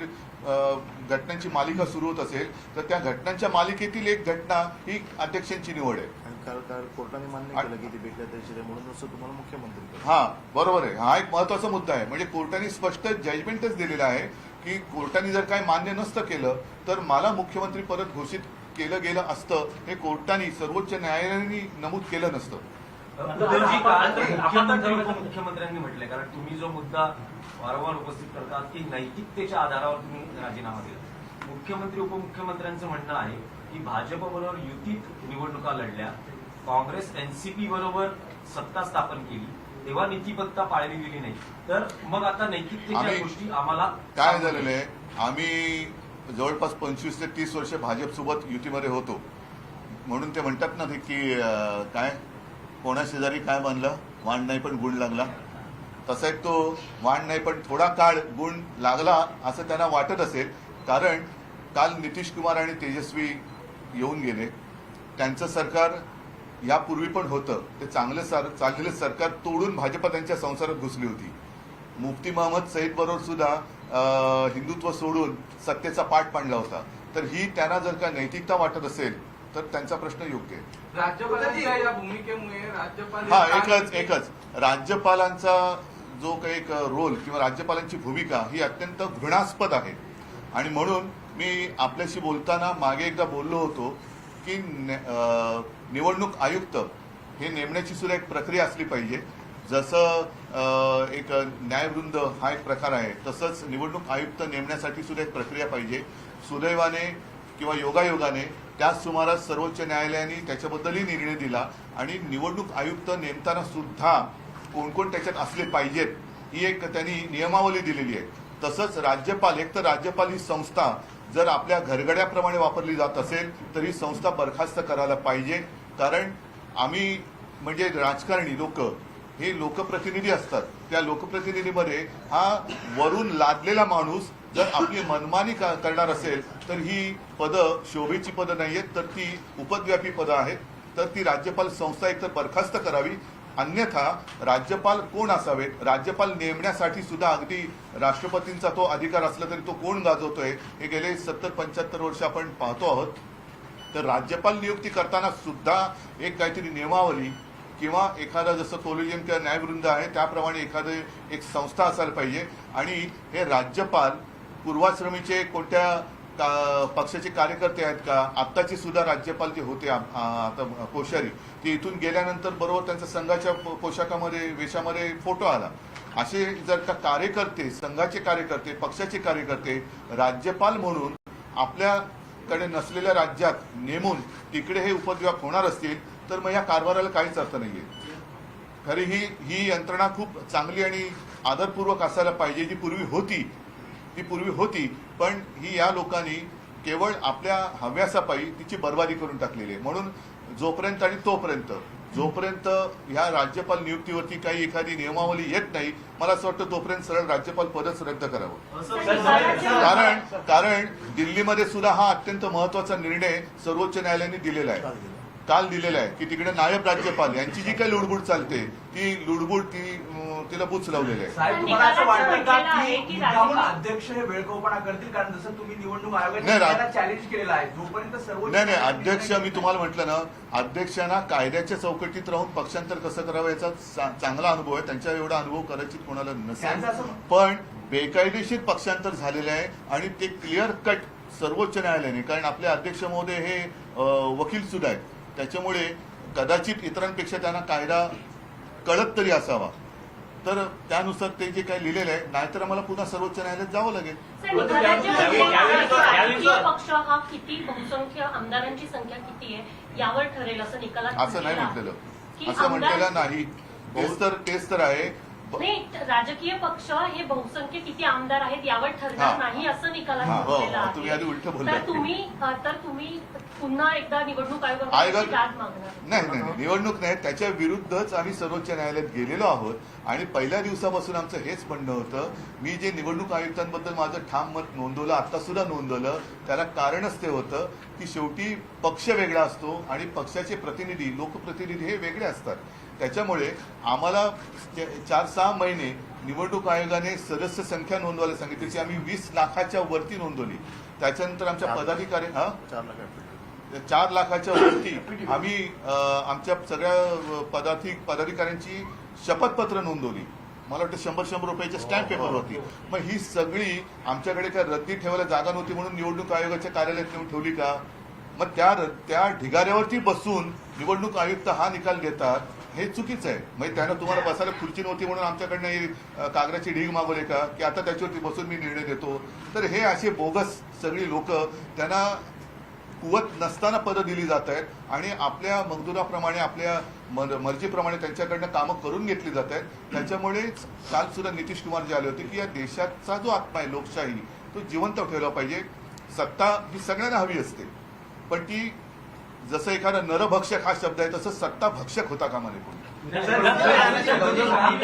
घटनांची मालिका सुरू होत असेल तर त्या घटनांच्या मालिकेतील एक घटना ही अध्यक्षांची निवड आहे. आणि कोर्टाने मान्य केलं की ती बेकायदेशीर आहे म्हणून असं तुम्हाला मुख्यमंत्री. हा बरोबर आहे. हा एक महत्वाचा मुद्दा आहे. म्हणजे कोर्टाने स्पष्ट जजमेंटच दिलेलं आहे की कोर्टाने जर काही मान्य नसतं केलं तर मला मुख्यमंत्री परत घोषित केलं गेलं असतं. हे कोर्टाने सर्वोच्च न्यायालयाने नमूद केलं नसतं. मुख्यमंत्र्यांनी म्हटलंय कारण तुम्ही जो मुद्दा वारंवार उपस्थित करतात की नैतिकतेच्या आधारावर तुम्ही राजीनामा दिला. मुख्यमंत्री उपमुख्यमंत्र्यांचं म्हणणं आहे की भाजप बरोबर युतीत निवडणुका लढल्या, काँग्रेस एनसीपी बरोबर सत्ता स्थापन केली तेव्हा नीतिमत्ता पाळली गेली नाही. तर मग आता नैतिकतेच्या गोष्टी आम्हाला काय झालेलं आहे, आम्ही जवळपास 25 ते 30 वर्ष भाजपसोबत युतीमध्ये होतो. म्हणून ते म्हणतात ना की काय कोणा शेजारी काय बांधलं वाण नाही पण गुण लागला. तसा एक तो वाण नाही पण थोडा काळ गुण लागला असं त्यांना वाटत असेल. कारण काल नितीश कुमार आणि तेजस्वी येऊन गेले. त्यांचं सरकार यापूर्वी पण होतं ते चाललेलं सरकार तोडून भाजप त्यांच्या संसारात घुसली होती. मुफ्ती मोहम्मद सईद बरोबर सुद्धा हिंदुत्व सोडून सत्तेचा पाठ पाडला होता. तर ही त्यांना जर का नैतिकता वाटत असेल तर त्यांचा प्रश्न योग्य आहे. राज्यपालांच्या या भूमिकेमुळे राज्यपाल एकच राज्यपालांचा जो काही एक रोल किंवा राज्यपालांची भूमिका ही अत्यंत घृणास्पद आहे. आणि म्हणून मी आपल्याशी बोलताना मागे एकदा बोललो होतो की निवडणूक आयुक्त हे नेमण्याची सुद्धा एक प्रक्रिया असली पाहिजे. जसं एक न्यायवृंद हा एक प्रकार आहे, तसंच निवडणूक आयुक्त नेमण्यासाठी सुद्धा एक प्रक्रिया पाहिजे. सुदैवाने किंवा योगायोगाने त्याच सुमारास सर्वोच्च न्यायालयाने त्याच्याबद्दलही निर्णय दिला आणि निवडणूक आयुक्त नेमताना सुद्धा कोण कोण त्याच्यात असले पाहिजेत ही एक त्यांनी नियमावली दिलेली आहे. तसंच राज्यपाल, एक तर राज्यपाल ही संस्था जर आपल्या घरगड्याप्रमाणे वापरली जात असेल तर ही संस्था बरखास्त करायला पाहिजे. कारण आम्ही म्हणजे राजकारणी लोक हे लोकप्रतिनिधी असतात. त्या लोकप्रतिनिधीमध्ये हा वरून लादलेला माणूस जर आपली मनमानी करणार असेल तर ही पदं शोभेची पदं नाही आहेत, तर ती उपद्व्यापी पदं आहेत. तर ती राज्यपाल संस्था एकतर बरखास्त करावी, अन्यथा राज्यपाल कोण असावेत, राज्यपाल नेमण्यासाठी सुद्धा अगदी राष्ट्रपतींचा तो अधिकार असला तरी तो कोण गाजवतोय हे गेले 70-75 वर्ष आपण पाहतो आहोत. तर राज्यपाल नियुक्ती करताना सुद्धा एक काहीतरी नियमावली किंवा एखादा जसं कोलेजियम किंवा न्यायवृंद आहे त्याप्रमाणे एक संस्था असायला पाहिजे. आणि हे राज्यपाल पूर्वाश्रमीचे कोणत्या पक्षाचे कार्यकर्ते आहेत का, आत्ताचे सुद्धा राज्यपाल जे होते आता कोश्यारी, ते इथून गेल्यानंतर बरोबर त्यांच्या संघाच्या पोशाखामध्ये वेशामध्ये फोटो आला. असे जर का कार्यकर्ते, संघाचे कार्यकर्ते, पक्षाचे कार्यकर्ते राज्यपाल म्हणून आपल्याकडे नसलेल्या राज्यात नेमून तिकडे हे उपद्व्याप होणार असतील तर मग या कारभाराला काहीच अर्थ नाहीये. खरी ही यंत्रणा खूप चांगली आणि आदरपूर्वक असायला पाहिजे. जी पूर्वी होती पण ही या लोकांनी केवळ आपल्या हव्यासापायी तिची बर्बादी करून टाकलेली आहे. म्हणून जोपर्यंत आणि जोपर्यंत ह्या राज्यपाल नियुक्तीवरती काही एखादी नियमावली येत नाही, मला असं वाटतं तोपर्यंत सरळ राज्यपाल पदच रद्द करावं. कारण दिल्लीमध्ये सुद्धा हा अत्यंत महत्वाचा निर्णय सर्वोच्च न्यायालयाने दिलेला आहे, काल दिलेला आहे की तिकडे नायब राज्यपाल यांची जी काही लुडबुड चालते ती लुडबुड तिला बुच लावलेली आहे. साहेब, तुम्हाला असं वाटतं का की मुद्दामून अध्यक्ष हे वेळकोपणा करतील? कारण जसं तुम्ही निवडणूक आयोगाने चॅलेंज केलेलं आहे, जोपर्यंत सर्वोच्च नाही अध्यक्ष, मी तुम्हाला म्हटलं ना, अध्यक्षांना कायद्याच्या चौकटीत राहून पक्षांतर कसं करावं याचा चांगला अनुभव आहे. त्यांच्या एवढा अनुभव कदाचित कोणाला नसेल, पण बेकायदेशीर पक्षांतर झालेलं आहे आणि ते क्लिअर कट सर्वोच्च न्यायालयाने, कारण आपले अध्यक्ष महोदय हे वकील सुद्धा आहेत, त्याच्यामुळे कदाचित इतरांपेक्षा त्यांना कायदा कळत तरी असावा. तर त्यानुसार ते जे काही लिहिलेलं आहे, नाहीतर आम्हाला पुन्हा सर्वोच्च न्यायालयात जावं लागेल. राजकीय पक्ष हा किती बहुसंख्य आमदारांची संख्या किती आहे यावर ठरेल असं निकालात असं नाही म्हटलेलं, असं म्हटलेलं नाही. तेच तर आहे. नाही, राजकीय पक्ष हे बहुसंख्य किती आमदार आहेत यावर ठरणार नाही असं निकालात म्हटलेलं तुम्ही आहे. आधी उलट बोलला. तर तुम्ही पुन्हा एकदा निवडणूक आयोगाची दाद मागणार? नाही, निवडणूक नाही, त्याच्या विरुद्धच आम्ही सर्वोच्च न्यायालयात गेलेलो आहोत. आणि पहिल्या दिवसापासून आमचं हेच म्हणणं होतं, मी जे निवडणूक आयुक्तांबद्दल माझं ठाम मत नोंदवलं, आता सुद्धा नोंदवलं, त्याला कारणच ते होतं की शेवटी पक्ष वेगळा असतो आणि पक्षाचे प्रतिनिधी, लोकप्रतिनिधी हे वेगळे असतात. त्याच्यामुळे आम्हाला 4-6 महिने निवडणूक आयोगाने सदस्य संख्या नोंदवायला सांगितली, त्याची आम्ही 20 लाखाच्या वरती नोंदवली. त्याच्यानंतर आमच्या पदाधिकारी 4 लाखाच्या वरती आम्ही आमच्या सगळ्या पदाधिकाऱ्यांची शपथपत्र नोंदवली. मला वाटतं 100 रुपयाच्या स्टॅम्प पेपर होती. मग ही सगळी आमच्याकडे काय रद्दी ठेवायला जागा नव्हती म्हणून निवडणूक आयोगाच्या कार्यालयात नेऊन ठेवली का? मग त्या ढिगाऱ्यावरती बसून निवडणूक आयुक्त हा निकाल देतात, हे चुकीचं आहे. म्हणजे त्यानं तुम्हाला बसायला खुर्ची नव्हती म्हणून आमच्याकडनं कागदाची ढीग मागवले का की आता त्याच्यावरती बसून मी निर्णय देतो? तर हे असे बोगस सगळी लोक, त्यांना कुवत नसताना पदं दिली जात आहेत आणि आपल्या मजदुराप्रमाणे, आपल्या मर्जीप्रमाणे त्यांच्याकडनं कामं करून घेतली जात आहेत. त्याच्यामुळे काल सुद्धा नितीश कुमार जे आले होते की या देशाचा जो आत्मा आहे लोकशाही, तो जिवंत ठेवला पाहिजे. सत्ता ही सगळ्यांना हवी असते, पण ती जसं एखादा नरभक्षक हा शब्द आहे तसं सत्ता भक्षक होता कामा नये कोणी.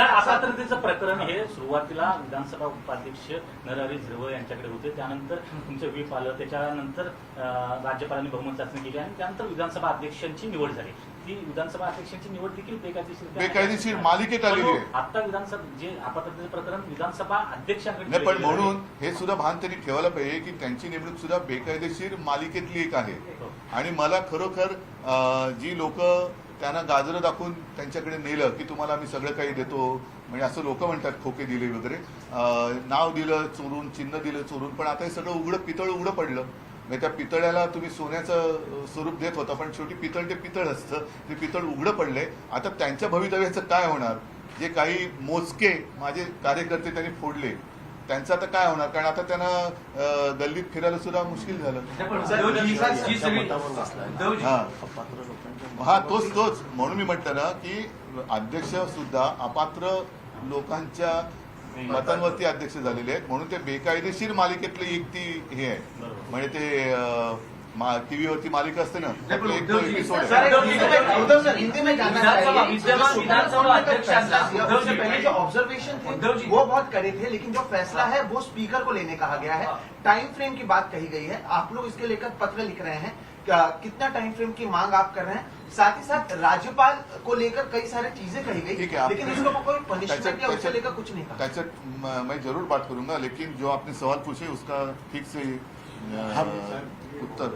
अपात्रतेचं प्रकरण हे सुरुवातीला विधानसभा उपाध्यक्ष नरहरी झिरवळ यांच्याकडे होते, त्यानंतर तुमचं व्हीप आलं, त्याच्यानंतर राज्यपालांनी बहुमत चाचणी केली आणि त्यानंतर विधानसभा अध्यक्षांची निवड झाली. ती विधानसभा अध्यक्षांची निवड देखील बेकायदेशीर मालिकेत आलेली आहे. आता विधानसभा जे अपात्रतेचं प्रकरण विधानसभा अध्यक्षांकडे, पण म्हणून हे सुद्धा भान त्यांनी ठेवायला पाहिजे की त्यांची नेमणूक सुद्धा बेकायदेशीर मालिकेतली एक आहे. आणि मला खरोखर जी लोक त्यांना गाजरं दाखवून त्यांच्याकडे नेलं की तुम्हाला आम्ही सगळं काही देतो, म्हणजे असं लोक म्हणतात, खोके दिले वगैरे, नाव दिलं चोरून, चिन्ह दिलं चोरून, पण आता हे सगळं पितळ उघडं पडलं. म्हणजे त्या पितळ्याला तुम्ही सोन्याचं स्वरूप देत होता, पण शेवटी पितळ ते पितळ असतं, ते पितळ उघडं पडलंय. आता त्यांच्या भवितव्याचं काय होणार? जे काही मोजके माझे कार्यकर्ते त्यांनी फोडले, त्यांचं आता काय होणार? कारण आता त्यांना गल्लीत फिरायला सुद्धा मुश्किल झालं. हा तोच म्हणून मी म्हटलं ना की अध्यक्ष सुद्धा अपात्र लोकांच्या मतांवरती अध्यक्ष झालेले आहेत, म्हणून ते बेकायदेशीर मालिकेतली एक ती हे आहे. म्हणजे ते टीव्हीवरती मालिका असते ना, त्यातला एक तो एपिसोड आहे. ऑब्जर्वेशन थे वो बहुत कड़े थे, लेकिन जो फैसला है वो स्पीकर को लेने कहा गया है. टाइम फ्रेम की बात कही गई है, आप लोग इसके लेकर पत्र लिख रहे हैं, कितना टाइम फ्रेम की मांग आप कर रहे हैं. साथ ही साथ राज्यपाल को लेकर कई सारी चीजें कही गई, लेकिन इसको कोई पनिशमेंट या उसको लेकर कुछ नहीं कहा. त्याच्यात मैं जरूर बात करूंगा, लेकिन जो आपने सवाल पूछे उसका ठीक से उत्तर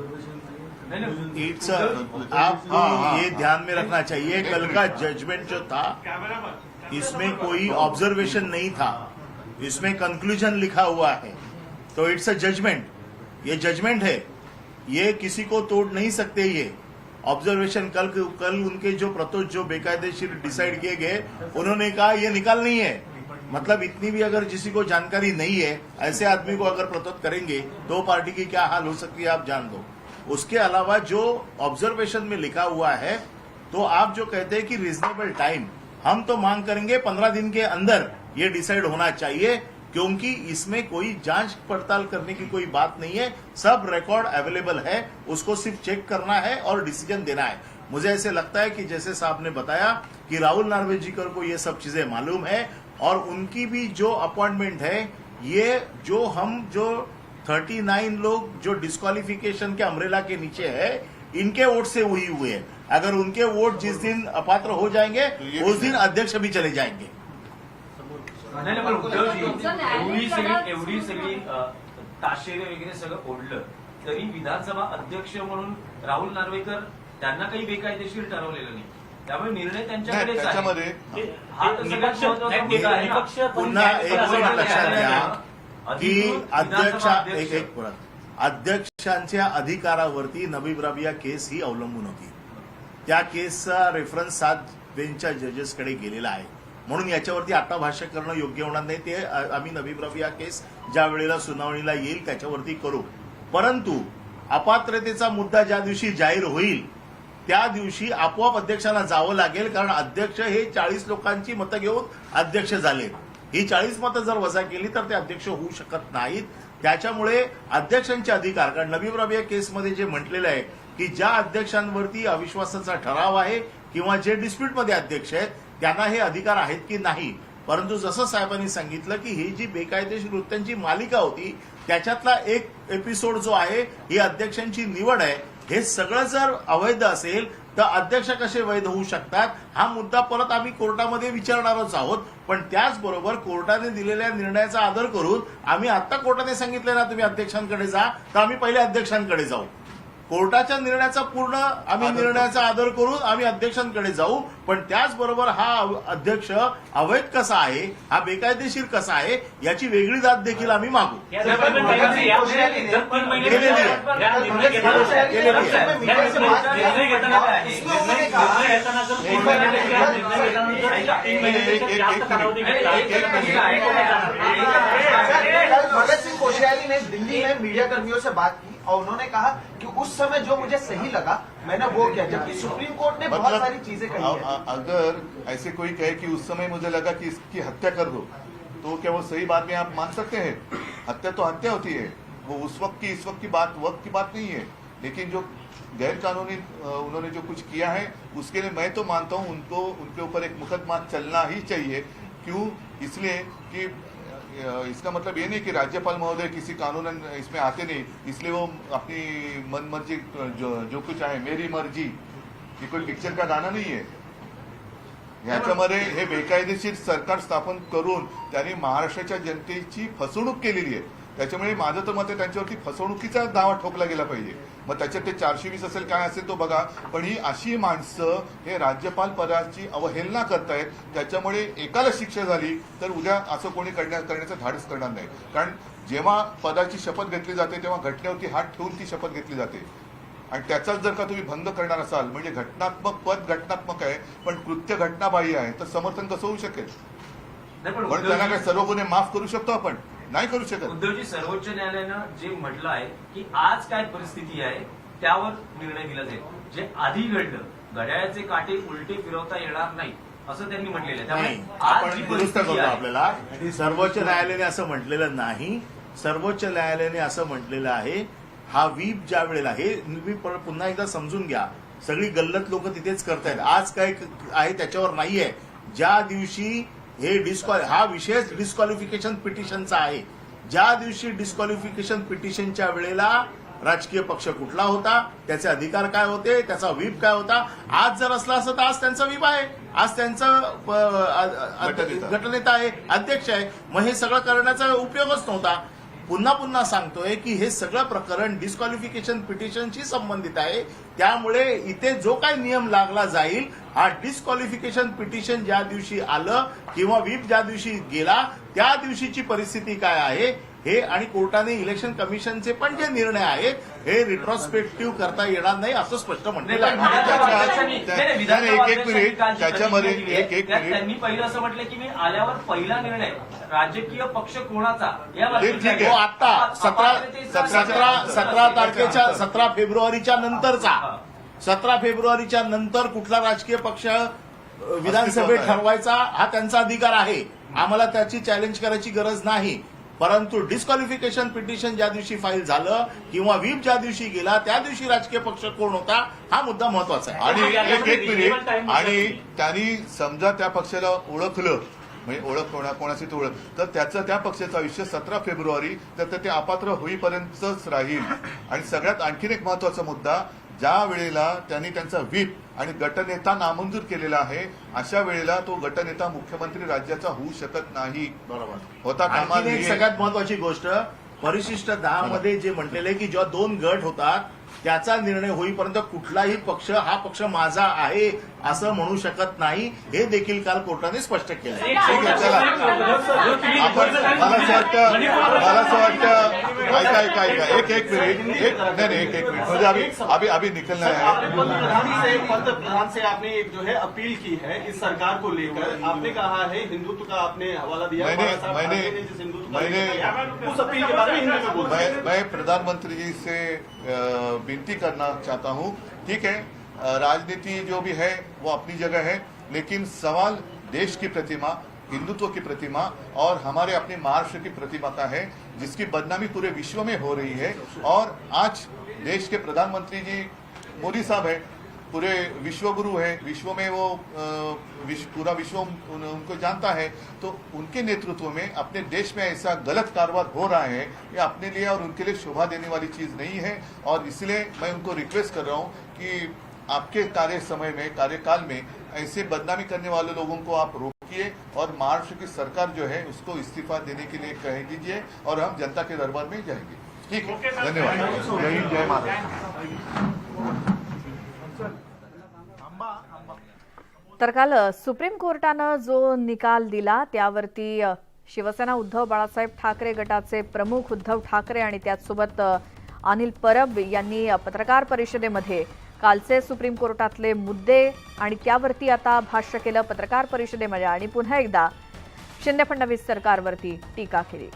आपको ये ध्यान में रखना चाहिए, कल का जजमेंट जो था इसमें कोई ऑब्जर्वेशन नहीं था, इसमें कंक्लूजन लिखा हुआ है. तो इट्स अ जजमेंट, ये जजमेंट है, ये किसी को तोड़ नहीं सकते. ये ऑब्जर्वेशन कल उनके जो प्रतोष जो बेकायदेशीर डिसाइड किए गए, उन्होंने कहा ये निकाल नहीं है. मतलब इतनी भी अगर किसी को जानकारी नहीं है, ऐसे आदमी को अगर प्रतोष करेंगे तो पार्टी की क्या हाल हो सकती है आप जान दो. उसके अलावा जो ऑब्जर्वेशन में लिखा हुआ है, तो आप जो कहते हैं कि रीजनेबल टाइम, हम तो मांग करेंगे 15 दिन के अंदर ये डिसाइड होना चाहिए, क्योंकि इसमें कोई जांच पड़ताल करने की कोई बात नहीं है. सब रिकॉर्ड अवेलेबल है, उसको सिर्फ चेक करना है और डिसीजन देना है. मुझे ऐसे लगता है कि जैसे साहब ने बताया कि राहुल नार्वेजीकर को ये सब चीजें मालूम है, और उनकी भी जो अपॉइंटमेंट है, ये जो 39 लोग जो डिस्क्वालिफिकेशन के अम्ब्रेला के नीचे है, इनके वोट से हुई हुए है. अगर उनके वोट जिस दिन अपात्र हो जाएंगे उस दिन अध्यक्ष भी चले जाएंगे. नाही, पण उद्धवजी एवढी सगळी ताशेरे वगैरे सगळं ओढलं तरी विधानसभा अध्यक्ष म्हणून राहुल नार्वेकर त्यांना काही बेकायदेशीर ठरवलेलं नाही, त्यामुळे निर्णय त्यांच्याकडेच आहे. त्याच्यामध्ये हा तर सगळ्यात महत्त्वाचा मुद्दा आहे ना. पुन्हा एक मिनिट लक्षात घ्या की अध्यक्षांच्या अधिकारावरती नबीब राबिया केस ही अवलंबून होती. त्या केसचा रेफरन्स 7 बेंचच्या जजेसकडे गेलेला आहे, म्हणून याच्यावरती आता भाष्य करणं योग्य होणार नाही. ते आम्ही नबीब राबिया केस ज्या वेळेला सुनावणीला येईल त्याच्यावरती करू. परंतु अपात्रतेचा मुद्दा ज्या दिवशी जाहीर होईल त्या दिवशी आपोआप अध्यक्षांना जावं लागेल, कारण अध्यक्ष हे 40 लोकांची मतं घेऊन अध्यक्ष झाले. ही 40 मतं जर वजा केली तर ते अध्यक्ष होऊ शकत नाहीत. त्याच्यामुळे अध्यक्षांचे अधिकार, कारण नबीब राबिया केसमध्ये जे म्हटलेलं आहे की ज्या अध्यक्षांवरती अविश्वासाचा ठराव आहे किंवा जे डिस्प्यूटमध्ये अध्यक्ष आहेत त्यांना हे अधिकार आहेत की नाही. परंतु जसं साहेबांनी सांगितलं की ही जी बेकायदेशीर वृत्त्यांची मालिका होती त्याच्यातला एक एपिसोड जो आहे ही अध्यक्षांची निवड आहे, हे सगळं जर अवैध असेल तर अध्यक्ष कसे वैध होऊ शकतात हा मुद्दा परत आम्ही कोर्टामध्ये विचारणारच आहोत. पण त्याचबरोबर कोर्टाने दिलेल्या निर्णयाचा आदर करून आम्ही आता कोर्टाने सांगितले ना तुम्ही अध्यक्षांकडे जा, तर आम्ही पहिले अध्यक्षांकडे जाऊ. कोर्टाच्या निर्णयाचा पूर्ण आम्ही निर्णयाचा आदर करून आम्ही अध्यक्षांकडे जाऊ. पण त्याचबरोबर हा अध्यक्ष अवैध कसा आहे, हा बेकायदेशीर कसा आहे याची वेगळी दाद देखील आम्ही मागू. भगत सिंह कोश्यारी ने दिल्ली में मीडिया कर्मियों से बात की और उन्होंने कहा कि उस समय जो मुझे सही लगा मैंने वो किया, जबकि सुप्रीम कोर्ट ने बहुत सारी चीजें कही है. अगर ऐसे कोई कहे कि उस समय मुझे लगा कि इसकी हत्या कर दो, तो क्या वो सही बात में आप मान सकते हैं? हत्या तो हत्या होती है, वो उस वक्त की इस वक्त की बात नहीं है. लेकिन जो गैर कानूनी उन्होंने जो कुछ किया है उसके लिए मैं तो मानता हूं उनके ऊपर एक मुकदमा चलना ही चाहिए. क्यों? इसलिए कि इसका मतलब ये नहीं कि राज्यपाल महोदय किसी कानून इसमें आते नहीं, इसलिए वो अपनी मन मर्जी जो कुछ आहे मेरी मर्जी, ये कोई पिक्चर का गाणं नाही आहे. याच्यामध्ये हे बेकायदेशीर सरकार स्थापन करून त्यांनी महाराष्ट्राच्या जनतेची फसवणूक केलेली आहे. त्याच्यामुळे माझं तर मत आहे त्यांच्यावरती फसवणुकीचा दावा ठोकला गेला पाहिजे. मग त्याच्यात ते 420 असेल काय असेल तो बघा, पण ही अशी माणसं हे राज्यपाल पदाची अवहेलना करतायत. त्याच्यामुळे एकाला शिक्षा झाली तर उद्या असं कोणी करण्याचं धाडस करणार नाही. कारण जेव्हा पदाची शपथ घेतली जाते तेव्हा घटनेवरती हात ठेवून ती शपथ घेतली जाते आणि त्याचाच जर का तुम्ही भंग करणार असाल म्हणजे पद घटनात्मक आहे पण कृत्य घटनाबाह्य आहे तर समर्थन कसं होऊ शकेल? नाही, पण पण त्यांना काय सर्व गुन्हे माफ करू शकतो आपण? नाही करू शकत. उद्धवजी, सर्वोच्च न्यायालयानं जे म्हटलं आहे की आज काय परिस्थिती आहे त्यावर निर्णय दिला जाईल. जे आधी घडलं, घड्याळाचे काटे उलटे फिरवता येणार नाही असं त्यांनी म्हटलेलं आहे. त्यामुळे नाही, आज आपण जी दुरुस्त परिस्थिती करतो आहे, आपल्याला. सर्वोच्च न्यायालयाने असं म्हटलेलं नाही. सर्वोच्च न्यायालयाने असं म्हटलेलं आहे, हा व्हीप ज्या वेळेला हे मी पुन्हा एकदा समजून घ्या, सगळी गल्लत लोक तिथेच करतायत. आज काय आहे त्याच्यावर नाहीये. ज्या दिवशी हे हा विषय डिस्क्वालिफिकेशन पिटिशनचा आहे, ज्या दिवशी डिस्क्वालिफिकेशन पिटिशनच्या वेळेला राजकीय पक्ष कुठला होता, त्याचे अधिकार काय होते, त्याचा व्हीप काय होता. आज जर असला असं तर आज त्यांचा व्हीप आहे, आज त्यांचं गटनेता आहे, अध्यक्ष आहे. मग हे सगळं करण्याचा उपयोगच नव्हता. पुन्हा सांगतोय की हे सगळं प्रकरण डिस्क्वालिफिकेशन पिटिशनशी संबंधित आहे. त्यामुळे इथे जो काही नियम लागला जाईल, हा डिस्क्वालिफिकेशन पिटिशन ज्या दिवशी आलं किंवा व्हीप ज्या दिवशी गेला त्या दिवशीची परिस्थिती काय आहे हे, आणि कोर्टाने इलेक्शन कमिशनचे पण जे निर्णय आहेत हे रिट्रोस्पेक्टिव्ह करता येणार नाही असं स्पष्ट म्हटलेलं आहे. एक मिनिट त्याच्यामध्ये एक मिनिट त्यांनी पहिलं असं म्हटलं की मी आल्यावर पहिला निर्णय राजकीय पक्ष कोणाचा ठीक आहे. तो आता 17 तारखेच्या 17 फेब्रुवारीच्या नंतरचा 17 फेब्रुवारीच्या नंतर कुठला राजकीय पक्ष विधानसभेत ठरवायचा हा त्यांचा अधिकार आहे. आम्हाला त्याची चॅलेंज करायची गरज नाही. परंतु डिस्क्वालिफिकेशन पिटिशन ज्या दिवशी फाईल झालं किंवा व्हीप ज्या दिवशी गेला त्या दिवशी राजकीय पक्ष कोण होता हा मुद्दा महत्वाचा आहे. आणि एक मिनिट, आणि त्यांनी समजा त्या पक्षाला ओळखलं, म्हणजे ओळख कोणाची तो ओळख, तर त्याचं त्या पक्षाचं आयुष्य 17 फेब्रुवारी तर ते अपात्र होईपर्यंतच राहील. आणि सगळ्यात आणखीन एक महत्वाचा मुद्दा, ज्या वेळेला त्यांनी त्यांचा व्हीप आणि गटनेता नामंजूर केलेला आहे अशा वेळेला तो गटनेता मुख्यमंत्री राज्याचा होऊ शकत नाही. बरोबर. होता कामा आणखीन एक नये. सगळ्यात महत्वाची गोष्ट, परिशिष्ट 10 मध्ये जे म्हटलेले की जेव्हा 2 गट होतात त्याचा निर्णय होईपर्यंत कुठलाही पक्ष हा पक्ष माझा आहे असं म्हणू शकत नाही. हे देखील काल कोर्टाने स्पष्ट केलं. ठीक आहे, चला. आपण मला असं वाटतं ऐका एक मिनिट एक मिनिट म्हणजे अभी निकलना है. पंतप्रधान से आपने एक जो है अपील की है इस सरकार को लेकर. आपने कहा है हिंदुत्व का आपने हवाला दिया. उस अपील के बारे में हिंदी में बोलते हैं. मैं प्रधानमंत्री जी से विनती करना चाहता हूं. ठीक है, राजनीति जो भी है वो अपनी जगह है, लेकिन सवाल देश की प्रतिमा, हिंदुत्व की प्रतिमा और हमारे अपने महाराष्ट्र की प्रतिमा का है जिसकी बदनामी पूरे विश्व में हो रही है. और आज देश के प्रधानमंत्री जी मोदी साहब है, पूरे विश्वगुरु है, विश्व में वो पूरा विश्व उनको जानता है. तो उनके नेतृत्व में अपने देश में ऐसा गलत कारवार हो रहा है, ये अपने लिए और उनके लिए शोभा देने वाली चीज नहीं है. और इसलिए मैं उनको रिक्वेस्ट कर रहा हूं कि आपके कार्यकाल में ऐसे बदनामी करने वाले लोगों को आप रोकिए और महाराष्ट्र की सरकार जो है उसको इस्तीफा देने के लिए कह दीजिए और हम जनता के दरबार में जाएंगे. ठीक है, धन्यवाद. जय हिंद, जय महाराष्ट्र. तर काल सुप्रीम कोर्टानं जो निकाल दिला त्यावरती शिवसेना उद्धव बाळासाहेब ठाकरे गटाचे प्रमुख उद्धव ठाकरे आणि त्याचसोबत अनिल परब यांनी पत्रकार परिषदेमध्ये कालचे सुप्रीम कोर्टातले मुद्दे आणि त्यावरती आता भाष्य केलं पत्रकार परिषदेमध्ये आणि पुन्हा एकदा शिंदे फडणवीस सरकारवरती टीका केली.